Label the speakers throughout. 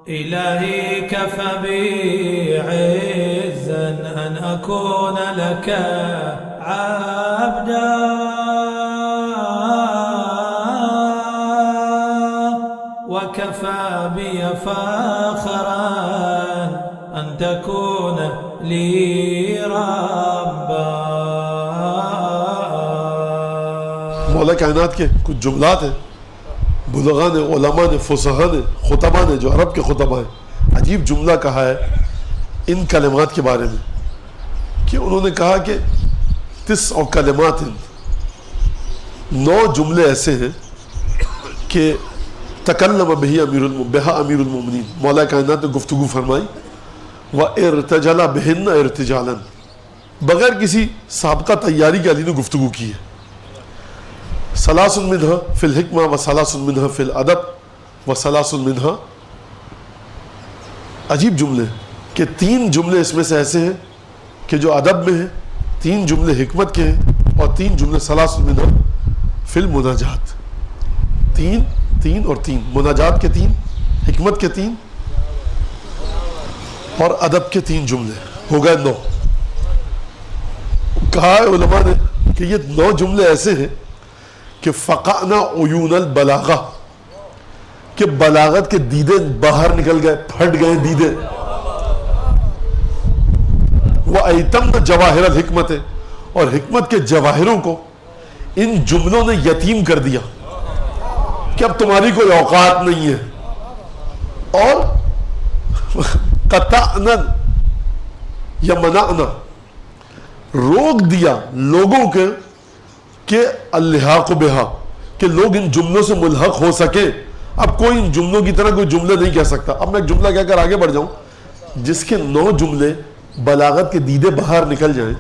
Speaker 1: إلهي كفى بي عزا أن أكون لك عبدا وكفى بي فخرا أن تكون لي ربا.
Speaker 2: مولا کائنات کے کچھ جملات ہیں بلغاء نے، علماء نے، فصحاء نے، خطباء نے، جو عرب کے خطباء ہیں، عجیب جملہ کہا ہے ان کلمات کے بارے میں کہ انہوں نے کہا کہ 9 کلمات ہیں، 9 جملے ایسے ہیں کہ تکلم بہا امیر المومنین، مولا کائنات نے گفتگو فرمائی، وَارتجل بہن ارتجالا، بغیر کسی سابقہ تیاری کے علی نے گفتگو کی ہے. ثلاث منہا فی الحکمہ وثلاث منہا فی الادب وثلاث منہا، عجیب جملے کہ 3 جملے اس میں سے ایسے ہیں کہ جو ادب میں ہیں، 3 جملے حکمت کے ہیں، اور 3 جملے ثلاث منہا فی المناجات. 3 اور 3، مناجات کے 3، حکمت کے 3 اور ادب کے 3 جملے ہو گئے 9. کہا ہے علماء نے کہ یہ 9 جملے ایسے ہیں کہ فقعنا عیون البلاغہ، کہ بلاغت کے دیدے باہر نکل گئے، پھٹ گئے دیدے. وَأَيْتَمْنَ جَوَاهِرَ الْحِكْمَةِ، اور حکمت کے جواہروں کو ان جملوں نے یتیم کر دیا کہ اب تمہاری کوئی اوقات نہیں ہے. اور قطعنا یا منعنا، روک دیا لوگوں کے کہ الحاق بہا، کہ لوگ ان جملوں سے ملحق ہو سکے. اب کوئی ان جملوں کی طرح کوئی جملے نہیں کہہ سکتا. اب میں ایک جملہ کہہ کر آگے بڑھ جاؤں جس کے 9 جملے بلاغت کے دیدے باہر نکل جائیں،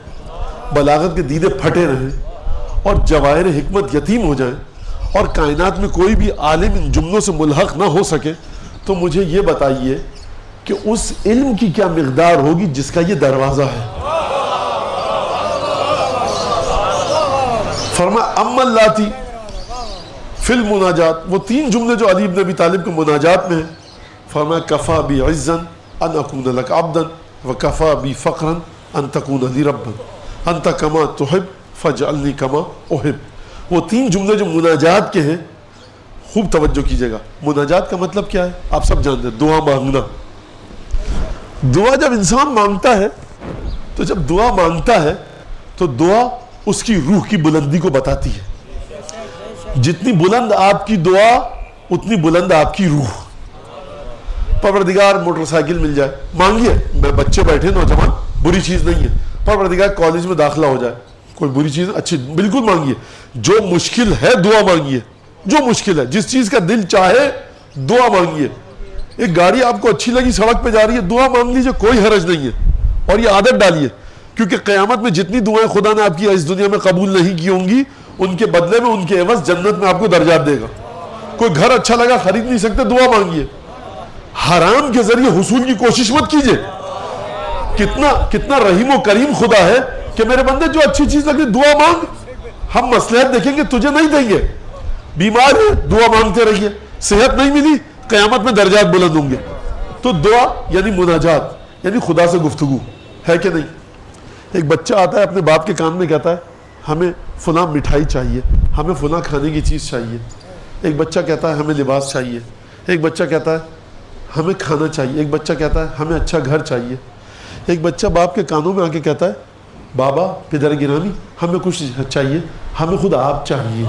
Speaker 2: بلاغت کے دیدے پھٹے رہیں، اور جواہر حکمت یتیم ہو جائیں، اور کائنات میں کوئی بھی عالم ان جملوں سے ملحق نہ ہو سکے، تو مجھے یہ بتائیے کہ اس علم کی کیا مقدار ہوگی جس کا یہ دروازہ ہے. فرمایا اما اللاتی فی المناجات، وہ 3 جملے جو علی بن ابی طالب کے مناجات میں ہیں. فرمایا کفا بی عزا ان اکون لک عبدا وکفا بی فقرا ان تکون لی ربا انت کما تحب فاجعلنی کما احب. وہ 3 جملے جو مناجات کے ہیں، خوب توجہ کیجئے گا. مناجات کا مطلب کیا ہے آپ سب جانتے ہیں، دعا مانگنا. دعا جب انسان مانگتا ہے تو جب دعا مانگتا ہے تو دعا اس کی روح کی بلندی کو بتاتی ہے. جتنی بلند آپ کی دعا اتنی بلند آپ کی روح. پروردگار موٹر سائیکل مل جائے، مانگیے. میں بچے بیٹھے نوجوان، بری چیز نہیں ہے. پروردگار کالج میں داخلہ ہو جائے، کوئی بری چیز اچھی، بالکل مانگیے. جو مشکل ہے دعا مانگیے، جو مشکل ہے، جس چیز کا دل چاہے دعا مانگیے. ایک گاڑی آپ کو اچھی لگی، سڑک پہ جا رہی ہے، دعا مانگ لیجیے، کوئی حرج نہیں ہے. اور یہ عادت ڈالیے، کیونکہ قیامت میں جتنی دعائیں خدا نے آپ کی اس دنیا میں قبول نہیں کی ہوں گی، ان کے بدلے میں، ان کے عوض جنت میں آپ کو درجات دے گا. کوئی گھر اچھا لگا، خرید نہیں سکتے، دعا مانگیے. حرام کے ذریعے حصول کی کوشش مت کیجیے. کتنا رحیم و کریم خدا ہے کہ میرے بندے جو اچھی چیز لگی دعا مانگ، ہم مصلحت دیکھیں گے، تجھے نہیں دیں گے. بیمار ہے دعا مانگتے رہیے، صحت نہیں ملی، قیامت میں درجات بلند ہوں گے. تو دعا یعنی مناجات، یعنی خدا سے گفتگو ہے کہ نہیں. ایک بچہ آتا ہے اپنے باپ کے کان میں کہتا ہے ہمیں فلاں مٹھائی چاہیے، ہمیں فلاں کھانے کی چیز چاہیے. ایک بچہ کہتا ہے ہمیں لباس چاہیے. ایک بچہ کہتا ہے ہمیں کھانا چاہیے. ایک بچہ کہتا ہے ہمیں اچھا گھر چاہیے. ایک بچہ باپ کے کانوں میں آ کے کہتا ہے بابا پدر گرامی ہمیں کچھ چاہیے، ہمیں خود آپ چاہیے.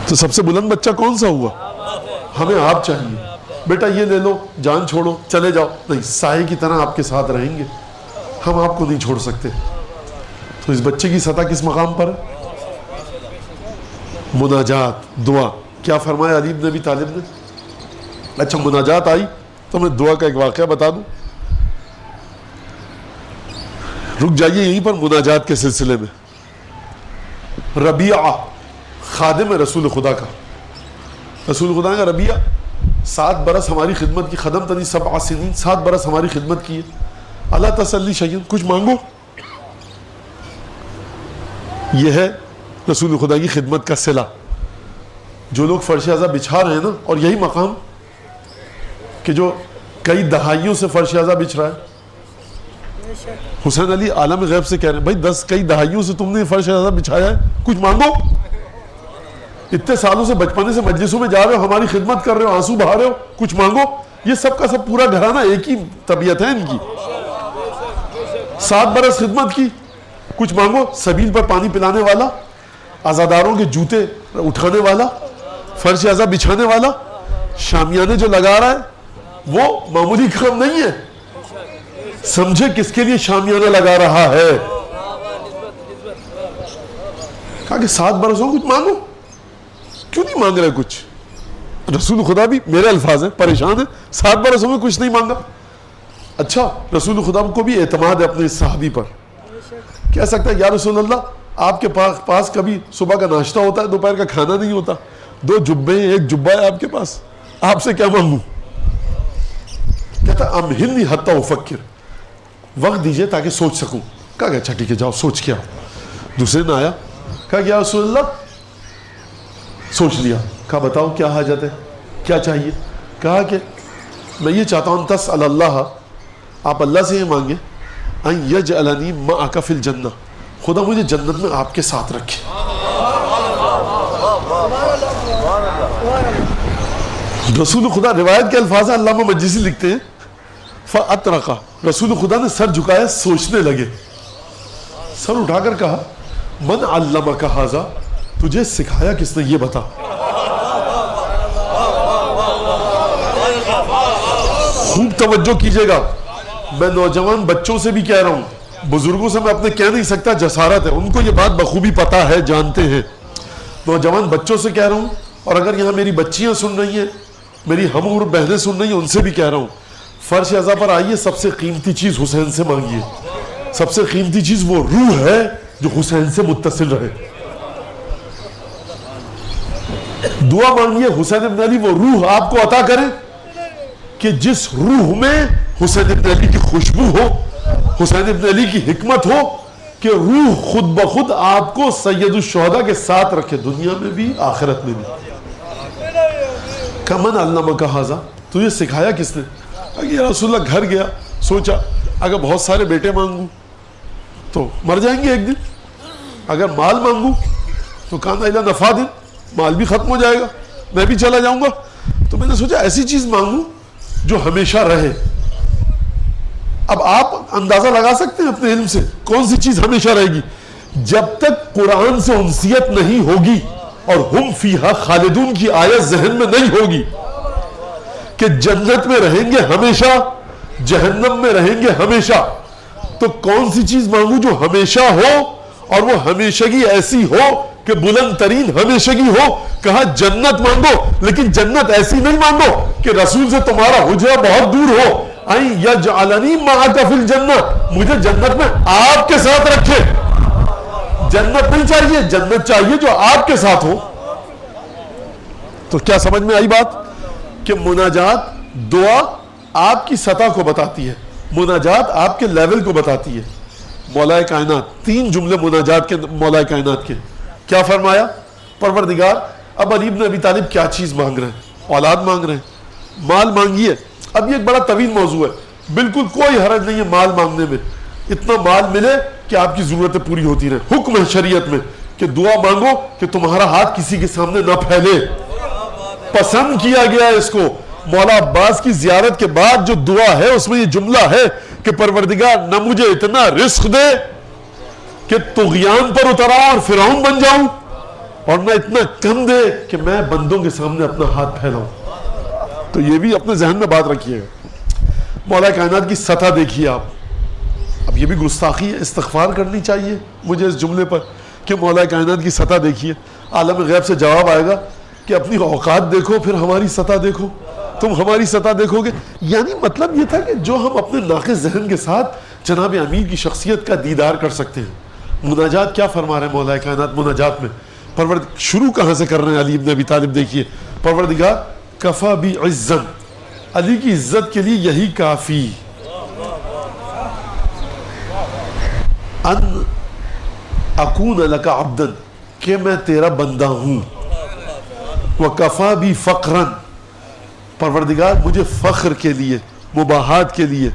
Speaker 2: تو سب سے بلند بچہ کون سا ہوا؟ ہمیں آپ چاہیے. بیٹا یہ لے لو، جان چھوڑو، چلے جاؤ. نہیں، سائے کی طرح آپ کے ساتھ رہیں گے، ہم آپ کو نہیں چھوڑ سکتے. تو اس بچے کی سطح کس مقام پر ہے؟ مناجات، دعا. کیا فرمایا علی بن ابی طالب نے؟ اچھا مناجات آئی تو میں دعا کا ایک واقعہ بتا دوں. رک جائیے یہیں پر مناجات کے سلسلے میں. ربیعہ خادم رسول خدا کا، رسول خدا کا ربیعہ 7 برس ہماری خدمت کی. خدم تنی 7 سنین، 7 برس ہماری خدمت کی ہے. اللہ تسلی شیئن، کچھ مانگو. یہ ہے رسول خدا کی خدمت کا صلہ. جو لوگ فرش ازا بچھا رہے ہیں نا، اور یہی مقام کہ جو کئی دہائیوں سے فرش اعظم بچھ رہا ہے. حسین علی عالم غیب سے کہہ رہے ہیں بھائی کئی دہائیوں سے تم نے فرش اعظم بچھایا ہے, کچھ مانگو. اتنے سالوں سے بچپنے سے مجلسوں میں جا رہے ہو, ہماری خدمت کر رہے ہو, آنسو بہا رہے ہو, کچھ مانگو. یہ سب کا سب پورا گھرانہ ایک ہی طبیعت ہے ان کی. 7 برس خدمت کی, کچھ مانگو. سبیل پر پانی پلانے والا, عزاداروں کے جوتے اٹھانے والا, فرش اعظم بچھانے والا, شامیانے جو لگا رہا ہے وہ معمولی کام نہیں ہے. سمجھے کس کے لیے شامیانہ لگا رہا ہے. کہا کہ 7 برسوں کچھ مانگو. کیوں نہیں مانگ رہے کچھ؟ رسول خدا بھی, میرے الفاظ ہیں, پریشان ہیں. 7 برسوں میں کچھ نہیں مانگا. اچھا, رسول خدا کو بھی اعتماد ہے اپنے صحابی پر. کہہ سکتا ہے یا رسول اللہ آپ کے پاس کبھی صبح کا ناشتہ ہوتا ہے, دوپہر کا کھانا نہیں ہوتا, 2 جبے ہیں, 1 جبہ ہے آپ کے پاس, آپ سے کیا مانگوں؟ کہتا امہلنی حتی افکر, وقت دیجئے تاکہ سوچ سکوں. کہا کہ اچھا ٹھیک ہے, جاؤ سوچ کے آؤ. دوسرے نے آیا, کہا کہ یا رسول اللہ سوچ لیا. کہا بتاؤ کیا حاجت ہے, کیا چاہیے؟ کہا کہ میں یہ چاہتا ہوں تسأل اللہ, آپ اللہ سے یہ مانگے, ان یجعلنی معک فی الجنہ, خدا مجھے جنت میں آپ کے ساتھ رکھے. رسول خدا, روایت کے الفاظ علامہ مجلسی لکھتے ہیں, فاطرقا, رسول خدا نے سر جھکایا, سوچنے لگے. سر اٹھا کر کہا من علمک ھذا, تجھے سکھایا کس نے, یہ بتا. خوب توجہ کیجئے گا, میں نوجوان بچوں سے بھی کہہ رہا ہوں, بزرگوں سے میں اپنے کہہ نہیں سکتا, جسارت ہے, ان کو یہ بات بخوبی پتا ہے, جانتے ہیں. نوجوان بچوں سے کہہ رہا ہوں, اور اگر یہاں میری بچیاں سن رہی ہیں, میری ہم عمر بہنیں سن رہی ہیں, ان سے بھی کہہ رہا ہوں, فرش اعظم پر آئیے, سب سے قیمتی چیز حسین سے مانگیے. سب سے قیمتی چیز وہ روح ہے جو حسین سے متصل رہے. دعا مانگیے حسین ابن علی وہ روح آپ کو عطا کرے کہ جس روح میں حسین ابن علی کی خوشبو ہو, حسین ابن علی کی حکمت ہو, کہ روح خود بخود آپ کو سید الشہداء کے ساتھ رکھے, دنیا میں بھی آخرت میں بھی. کمن علمک ھذا, تجھے سکھایا کس نے؟ یا رسول اللہ گھر گیا, سوچا اگر بہت سارے بیٹے مانگوں تو مر جائیں گے ایک دن, اگر مال مانگوں تو کان الی نفاد, مال بھی ختم ہو جائے گا, میں بھی چلا جاؤں گا. تو میں نے سوچا ایسی چیز مانگوں جو ہمیشہ رہے. اب آپ اندازہ لگا سکتے ہیں اپنے علم سے کون سی چیز ہمیشہ رہے گی؟ جب تک قرآن سے انسیت نہیں ہوگی اور ہم فیہا خالدون کی آیت ذہن میں نہیں ہوگی کہ جنت میں رہیں گے ہمیشہ, جہنم میں رہیں گے ہمیشہ, تو کون سی چیز مانگوں جو ہمیشہ ہو اور وہ ہمیشگی ایسی ہو کہ بلند ترین ہمیشگی ہو؟ کہا جنت مانگو, لیکن جنت ایسی نہیں مانگو کہ رسول سے تمہارا حجرہ بہت دور ہو. این یجعلنی معک فی الجنہ, مجھے جنت میں آپ کے ساتھ رکھے. جنت نہیں چاہیے, جنت چاہیے جو آپ کے ساتھ ہو. تو کیا سمجھ میں آئی بات کہ مناجات دعا آپ کی سطح کو بتاتی ہے, مناجات آپ کے لیول کو بتاتی ہے. مولا کائنات 3 جملے مناجات کے, مولا کائنات کے. کیا فرمایا؟ پروردگار اب علی بن ابی طالب کیا چیز مانگ رہے ہیں؟ اولاد مانگ رہے ہیں, مال مانگیے. اب یہ ایک بڑا طویل موضوع ہے, بالکل کوئی حرج نہیں ہے مال مانگنے میں, اتنا مال ملے کہ آپ کی ضرورتیں پوری ہوتی رہیں. حکم ہے شریعت میں کہ دعا مانگو کہ تمہارا ہاتھ کسی کے سامنے نہ پھیلے. پسند کیا گیا ہے اس کو. مولا عباس کی زیارت کے بعد جو دعا ہے اس میں یہ جملہ ہے کہ پروردگار نہ مجھے اتنا رزق دے کہ طغیان پر اتر آؤں اور فرعون بن جاؤں, اور نہ اتنا کم دے کہ میں بندوں کے سامنے اپنا ہاتھ پھیلاؤں. تو یہ بھی اپنے ذہن میں بات رکھیے گا. مولا کائنات کی سطح دیکھیے آپ. اب یہ بھی گستاخی ہے, استغفار کرنی چاہیے مجھے اس جملے پر کہ مولا کائنات کی سطح دیکھیے. عالم غیب سے جواب آئے گا کہ اپنی اوقات دیکھو پھر ہماری سطح دیکھو, تم ہماری سطح دیکھو گے. یعنی مطلب یہ تھا کہ جو ہم اپنے ناقص ذہن کے ساتھ جناب امیر کی شخصیت کا دیدار کر سکتے ہیں. مناجات کیا فرما رہے ہیں مولا کائنات مناجات میں؟ شروع کہاں سے کر رہے ہیں علی بن ابی طالب؟ دیکھیے, پروردگار کفا بی عزن, علی کی عزت کے لیے یہی کافی, ان اکون لک عبدا, کہ میں تیرا بندہ ہوں, وکفا بی فقرا, پروردگار مجھے فخر کے لیے، مباحات کے لیے،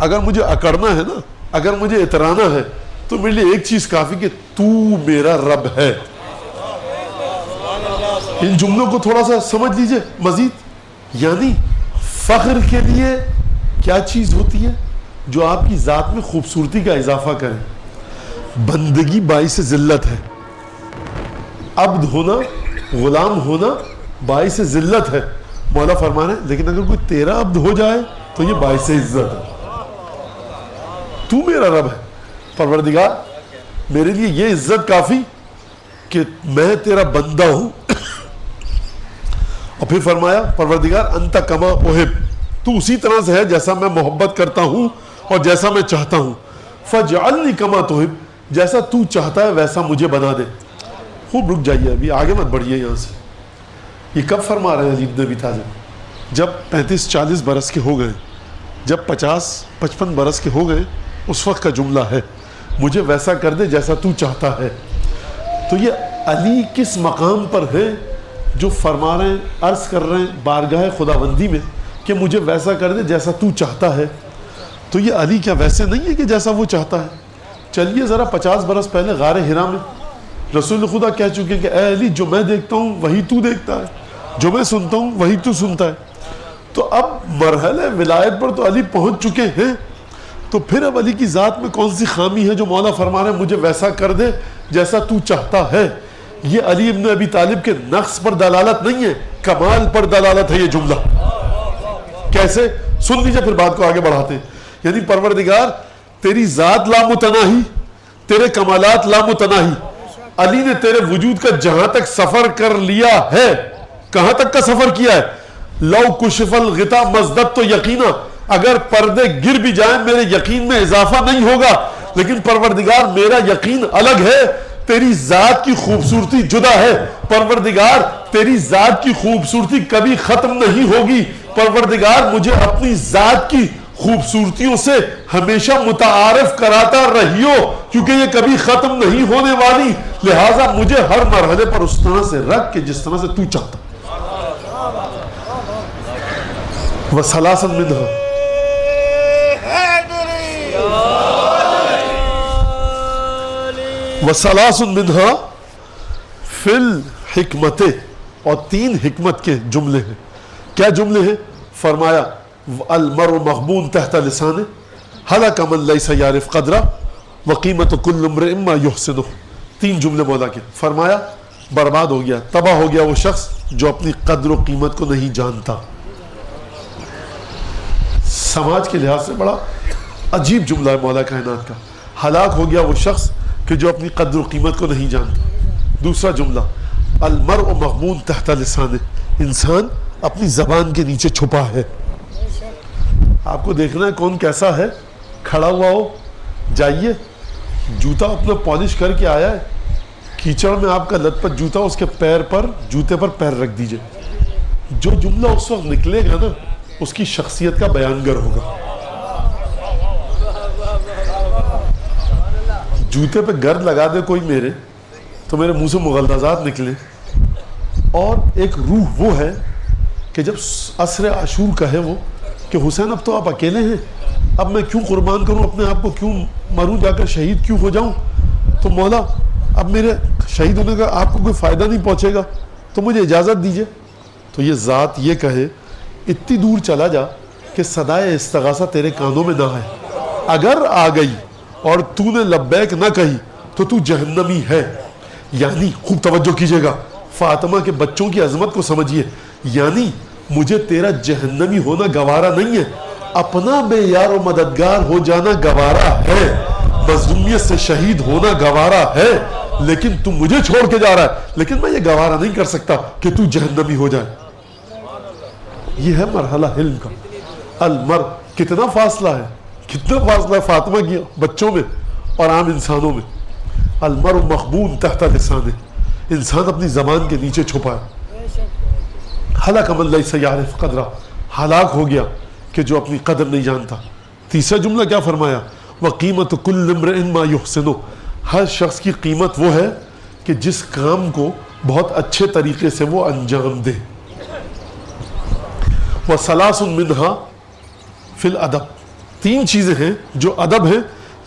Speaker 2: اگر مجھے اکڑنا ہے نا، اگر مجھے اترانا ہے تو میرے لیے ایک چیز کافی کہ تو میرا رب ہے۔ ان جملوں کو تھوڑا سا سمجھ لیجئے مزید، یعنی فخر کے لیے کیا چیز ہوتی ہے جو آپ کی ذات میں خوبصورتی کا اضافہ کرے؟ بندگی باعث ذلت ہے، عبد ہونا، غلام ہونا باعث ذلت ہے۔ مولا فرمانا ہے لیکن اگر کوئی تیرا عبد ہو جائے تو یہ باعث عزت ہے۔ تو میرا رب ہے پروردگار، میرے لیے یہ عزت کافی کہ میں تیرا بندہ ہوں۔ اور پھر فرمایا پروردگار انت کما احب، تو اسی طرح سے ہے جیسا میں محبت کرتا ہوں اور جیسا میں چاہتا ہوں۔ فاجعلنی کما تحب، جیسا تو چاہتا ہے ویسا مجھے بنا دے۔ خوب رک جائیے، ابھی آگے مت بڑھیے یہاں سے۔ یہ کب فرما رہے ہیں علی بن ابی طالب؟ جب 35-40 برس کے ہو گئے، جب 50-55 برس کے ہو گئے، اس وقت کا جملہ ہے، مجھے ویسا کر دے جیسا تو چاہتا ہے۔ تو یہ علی کس مقام پر ہے جو فرما رہے ہیں، عرض کر رہے ہیں بارگاہ خداوندی میں کہ مجھے ویسا کر دے جیسا تو چاہتا ہے؟ تو یہ علی کیا ویسے نہیں ہے کہ جیسا وہ چاہتا ہے؟ چلیے ذرا 50 برس پہلے غار حرا میں رسول خدا کہہ چکے کہ اے علی، جو میں دیکھتا ہوں وہی تو دیکھتا ہے، جو میں سنتا ہوں وہی تو سنتا ہے۔ تو اب مرحلہ ولایت پر تو علی پہنچ چکے ہیں، تو پھر اب علی کی ذات میں کون سی خامی ہے جو مولا فرما رہے ہیں مجھے ویسا کر دے جیسا تو چاہتا ہے؟ یہ علی ابن ابی طالب کے نقص پر دلالت نہیں ہے، کمال پر دلالت ہے یہ جملہ۔ کیسے؟ سن لیجئے پھر بات کو آگے بڑھاتے ہیں۔ یعنی پروردگار تیری ذات لامتناہی، تیرے کمالات لامتناہی، علی نے تیرے وجود کا جہاں تک سفر کر لیا ہے، کہاں تک کا سفر کیا ہے؟ لو کشف الغطا مزدد تو یقینا، اگر پردے گر بھی جائیں میرے یقین میں اضافہ نہیں ہوگا، لیکن پروردگار میرا یقین الگ ہے، تیری ذات کی خوبصورتی جدا ہے۔ پروردگار تیری ذات کی خوبصورتی کبھی ختم نہیں ہوگی۔ پروردگار مجھے اپنی ذات کی خوبصورتیوں سے ہمیشہ متعارف کراتا رہیو، کیونکہ یہ کبھی ختم نہیں ہونے والی، لہٰذا مجھے ہر مرحلے پر اس طرح سے رکھ کہ جس طرح سے تو چاہتا۔ وَثَلَاثًا مِنْهَا، وَثَلَاثٌ مِنْهَا فِي الْحِكْمَةِ، اور 3 حکمت کے جملے ہیں۔ کیا جملے ہیں؟ فرمایا المرء مغبون تحت لسانه، ہلاک من لیس یعرف قدرہ، وقیمت کل امرئ ما یحسنہ۔ 3 جملے مولا کے۔ فرمایا برباد ہو گیا، تباہ ہو گیا وہ شخص جو اپنی قدر و قیمت کو نہیں جانتا۔ سماج کے لحاظ سے بڑا عجیب جملہ ہے مولا کائنات کا، ہلاک ہو گیا وہ شخص کہ جو اپنی قدر و قیمت کو نہیں جانتا۔ دوسرا جملہ المرء مغبون تحت لسانہ، انسان اپنی زبان کے نیچے چھپا ہے۔ آپ کو دیکھنا ہے کون کیسا ہے، کھڑا ہوا ہو، جائیے جوتا اپنا پالش کر کے آیا ہے، کیچڑ میں آپ کا لت پت جوتا، اس کے پیر پر، جوتے پر پیر رکھ دیجئے، جو جملہ اس وقت نکلے گا نا اس کی شخصیت کا بیانگر ہوگا۔ جوتے پہ گرد لگا دے کوئی میرے تو میرے منہ سے مغلظات نکلے، اور ایک روح وہ ہے کہ جب عصر عاشور کا ہے وہ کہ حسین اب تو آپ اکیلے ہیں، اب میں کیوں قربان کروں اپنے آپ کو، کیوں مروں، جا کر شہید کیوں ہو جاؤں، تو مولا اب میرے شہید ہونے کا آپ کو کوئی فائدہ نہیں پہنچے گا تو مجھے اجازت دیجئے۔ تو یہ ذات یہ کہے اتنی دور چلا جا کہ صدائے استغاثہ تیرے کانوں میں نہ آئے، اگر آ گئی اور تو نے لبیک نہ کہی تو تو جہنمی ہے۔ یعنی خوب توجہ کیجئے گا، فاطمہ کے بچوں کی عظمت کو سمجھیے، یعنی مجھے تیرا جہنمی ہونا گوارا نہیں ہے، اپنا بے یار و مددگار ہو جانا گوارا ہے، مظلومیت سے شہید ہونا گوارا ہے، لیکن تو مجھے چھوڑ کے جا رہا ہے، لیکن میں یہ گوارا نہیں کر سکتا کہ تو جہنمی ہو جائے۔ یہ ہے مرحلہ حلم کا۔ المر، کتنا فاصلہ ہے، کتنا فاصلہ ہے فاطمہ کی بچوں میں اور عام انسانوں میں۔ المرء مغبون تحت لسانہ، انسان اپنی زبان کے نیچے چھپا ہے۔ ہلاک من لیس یعرف قدرہ، ہلاک ہو گیا کہ جو اپنی قدر نہیں جانتا۔ تیسرا جملہ کیا فرمایا؟ وقیمت کل امرئ ما یحسنہ، ہر شخص کی قیمت وہ ہے کہ جس کام کو بہت اچھے طریقے سے وہ انجام دے۔ وَثَلَاثٌ مِّنْهَا فِي الْأَدَبِ، 3 چیزیں ہیں جو ادب ہیں،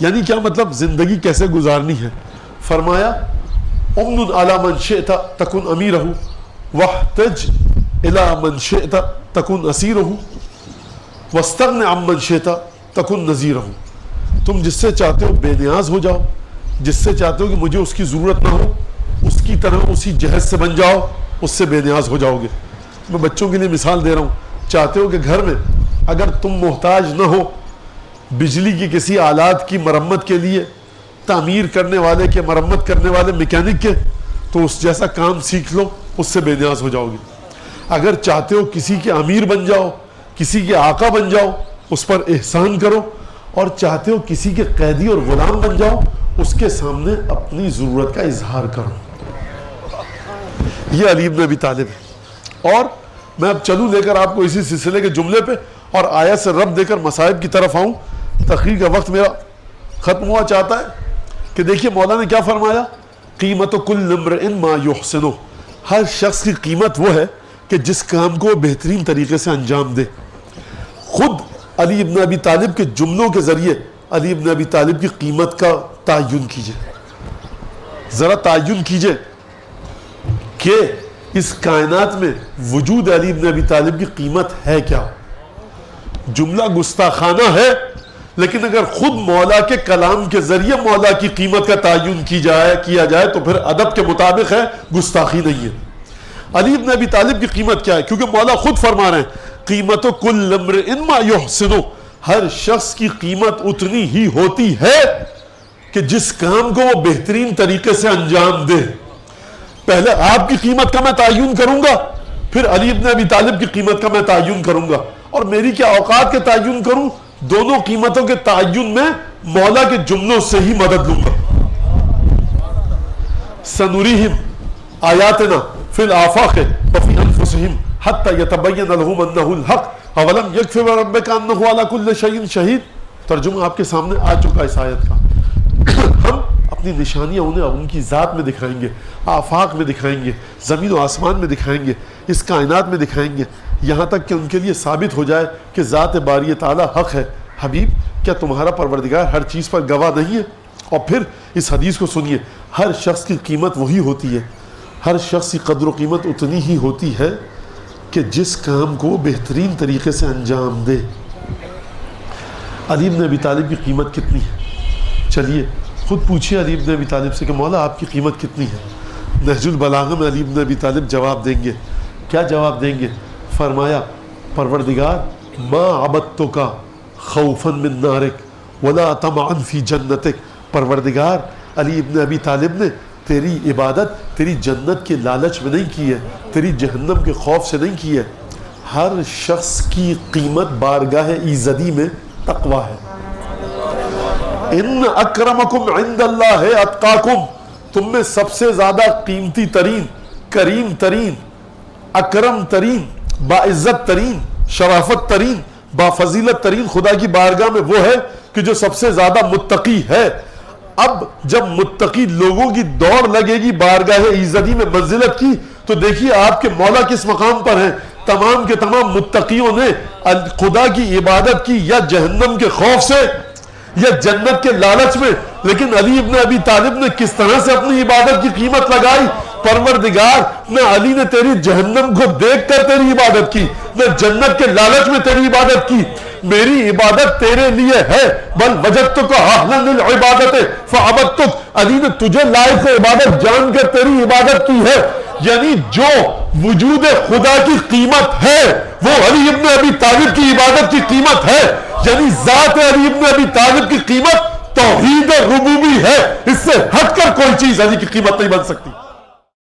Speaker 2: یعنی کیا مطلب زندگی کیسے گزارنی ہے. فرمایا اُمْنٌ عَلَى مَنْ شِئْتَ تَكُنْ أَمِيرَهُ وَاحْتَجْ إِلَى مَنْ شِئْتَ تَكُنْ أَسِيرَهُ وَاسْتَغْنِ عَمَّنْ شِئْتَ تَكُنْ نَذِيرَهُ. تم جس سے چاہتے ہو بے نیاز ہو جاؤ، جس سے چاہتے ہو کہ مجھے اس کی ضرورت نہ ہو، اس کی طرح اسی جہز سے بن جاؤ، اس سے بے نیاز ہو جاؤ گے. میں بچوں کے لیے مثال دے رہا ہوں. چاہتے ہو کہ گھر میں اگر تم محتاج نہ ہو بجلی کی کسی آلات کی مرمت کے لیے، تعمیر کرنے والے کے، مرمت کرنے والے میکینک کے، تو اس جیسا کام سیکھ لو، اس سے بے نیاز ہو جاؤ گے. اگر چاہتے ہو کسی کے امیر بن جاؤ، کسی کے آقا بن جاؤ، اس پر احسان کرو. اور چاہتے ہو کسی کے قیدی اور غلام بن جاؤ، اس کے سامنے اپنی ضرورت کا اظہار کرو. یہ علی بن ابی طالب ہے. اور میں اب چلوں لے کر آپ کو اسی سلسلے کے جملے پہ اور آیت سے ربط دے کر مصائب کی طرف آؤں. تقریر کا وقت میرا ختم ہوا چاہتا ہے کہ دیکھیے مولا نے کیا فرمایا، قیمت کل امرئ ما یحسنہ، ہر شخص کی قیمت وہ ہے کہ جس کام کو بہترین طریقے سے انجام دے. خود علی ابن ابی طالب کے جملوں کے ذریعے علی ابن ابی طالب کی قیمت کا تعین کیجئے. ذرا تعین کیجئے کہ اس کائنات میں وجود علی ابن ابی طالب کی قیمت ہے کیا. جملہ گستاخانہ ہے، لیکن اگر خود مولا کے کلام کے ذریعے مولا کی قیمت کا تعین کیا جائے تو پھر ادب کے مطابق ہے، گستاخی نہیں ہے. علی ابن ابی طالب کی قیمت کیا ہے؟ کیونکہ مولا خود فرما رہے ہیں قیمت کل امرئ ما یحسنہ، ہر شخص کی قیمت اتنی ہی ہوتی ہے کہ جس کام کو وہ بہترین طریقے سے انجام دے. پہلے آپ کی قیمت کا میں تعین کروں گا، پھر علی ابن ابی طالب کی قیمت کا میں تعین کروں گا. اور میری کیا اوقات کے تعین کروں، دونوں قیمتوں کے تعین میں مولا کے جملوں سے ہی مدد لوں گا. سنریہم آیاتنا فی الآفاق وفی انفسہم حتی یتبین لہم انہ الحق اولم یکفی بربک انہ علی کل شیء شہید. ترجمہ آپ کے سامنے آ چکا اس آیت کا. ہم اپنی نشانیاں انہیں ان کی ذات میں دکھائیں گے، آفاق میں دکھائیں گے، زمین و آسمان میں دکھائیں گے، اس کائنات میں دکھائیں گے، یہاں تک کہ ان کے لیے ثابت ہو جائے کہ ذات باری تعالیٰ حق ہے. حبیب کیا تمہارا پروردگار ہر چیز پر گواہ نہیں ہے؟ اور پھر اس حدیث کو سنیے، ہر شخص کی قیمت وہی ہوتی ہے، ہر شخص کی قدر و قیمت اتنی ہی ہوتی ہے کہ جس کام کو بہترین طریقے سے انجام دے. علی بن ابی طالب کی قیمت کتنی ہے؟ چلیے خود پوچھیے علی بن ابی طالب سے کہ مولا آپ کی قیمت کتنی ہے. نہج البلاغہ میں علی بن ابی طالب جواب دیں گے. کیا جواب دیں گے؟ فرمایا پروردگار ما عبدتک خوفا من نارک ولا طمعا فی جنتک. پروردگار علی ابن ابی طالب نے تیری عبادت تیری جنت کے لالچ میں نہیں کی ہے، تیری جہنم کے خوف سے نہیں کی ہے. ہر شخص کی قیمت بارگاہ ایزدی میں تقوی ہے. ان اکرمکم عند اللہ اتقاکم، تم میں سب سے زیادہ قیمتی ترین، کریم ترین، اکرم ترین، باعزت ترین، شرافت ترین، بافضیلت ترین خدا کی بارگاہ میں وہ ہے کہ جو سب سے زیادہ متقی ہے. اب جب متقی لوگوں کی دوڑ لگے گی بارگاہ ایزدی میں منزلت کی، تو دیکھیے آپ کے مولا کس مقام پر ہیں. تمام کے تمام متقیوں نے خدا کی عبادت کی یا جہنم کے خوف سے یا جنت کے لالچ میں، لیکن علی ابن ابی طالب نے کس طرح سے اپنی عبادت کی قیمت لگائی. پروردگار نہ علی نے تیری جہنم کو دیکھ کر تیری عبادت کی، نہ جنت کے لالچ میں تیری عبادت کی. میری عبادت تیرے لیے ہے، بل وجدتک اہلا للعبادت فعبدتک. علی نے تجھے لائق عبادت جان کر تیری عبادت کی ہے. یعنی جو وجود خدا کی قیمت ہے وہ علی ابن ابی طالب کی عبادت کی قیمت ہے. یعنی ذات علی ابن ابی طالب کی قیمت توحید ربوبی ہے. اس سے ہٹ کر کوئی چیز علی کی قیمت نہیں بن سکتی.